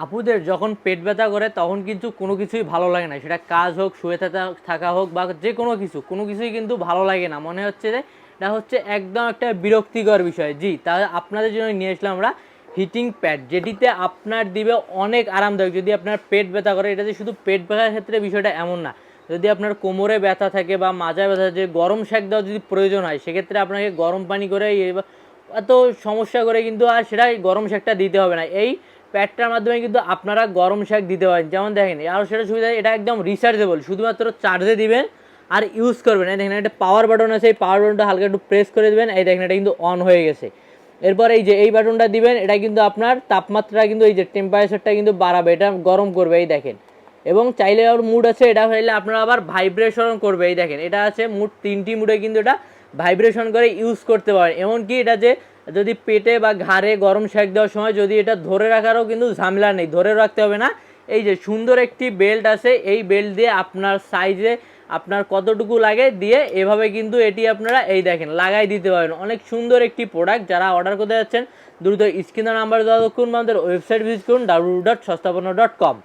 আপুদের যখন পেট ব্যথা করে তখন কিন্তু কোনো কিছুই ভালো লাগে না, সেটা কাজ হোক, শুয়ে থাকা হোক বা যে কোনো কিছুই কিন্তু ভালো লাগে না। মনে হচ্ছে যে এটা হচ্ছে একদম একটা বিরক্তিকর বিষয়। জি, তাহলে আপনাদের জন্য নিয়ে আসলাম আমরা হিটিং প্যাড, যেটিতে আপনার দিবে অনেক আরামদায়ক। যদি আপনার পেট ব্যথা করে, এটা যে শুধু পেট ব্যথার ক্ষেত্রে বিষয়টা এমন না, যদি আপনার কোমরে ব্যথা থাকে বা মাজায় ব্যথা, যে গরম সেঁক দেওয়া যদি প্রয়োজন হয়, সেক্ষেত্রে আপনাকে গরম পানি করে এত সমস্যা করে কিন্তু আর সেটা গরম সেঁকটা দিতে হবে না। এই প্যাডটার মাধ্যমে কিন্তু আপনারা গরম সেঁক দিতে পারেন। যেমন দেখেন, আর সেটা সুবিধা, এটা একদম রিচার্জেবল, শুধুমাত্র চার্জে দিবেন আর ইউজ করবেন। এই দেখেন একটা পাওয়ার বাটন আছে, এই পাওয়ার বাটনটা হালকা একটু প্রেস করে দেবেন, এই দেখেন এটা কিন্তু অন হয়ে গেছে। এরপর এই যে এই বাটনটা দিবেন, এটা কিন্তু আপনার তাপমাত্রা কিন্তু এই যে টেম্পারেচারটা কিন্তু বাড়াবে, এটা গরম করবে, এই দেখেন। এবং চাইলে আর মুড আছে, এটা হইলে আপনারা আবার ভাইব্রেশন করবে, এই দেখেন এটা আছে মুড, 3টি মুডে কিন্তু এটা ভাইব্রেশন করে ইউজ করতে পারেন। এমনকি এটা যে যদি পেটে বা ঘাড়ে গরম সেঁক দেওয়ার সময় যদি এটা ধরে রাখারও কিন্তু ঝামেলা নেই, ধরে রাখতে হবে না। এই যে সুন্দর একটি বেল্ট আছে, এই বেল্ট দিয়ে আপনার সাইজে আপনার কতটুকু লাগে দিয়ে এভাবে কিন্তু এটি আপনারা এই দেখেন লাগাই দিতে পারেন। অনেক সুন্দর একটি প্রোডাক্ট। যারা অর্ডার করতে যাচ্ছেন দ্রুত স্ক্রিনের নাম্বার দেওয়া, আমাদের ওয়েবসাইট ভিজিট করুন www.সস্তাপণ্য.com।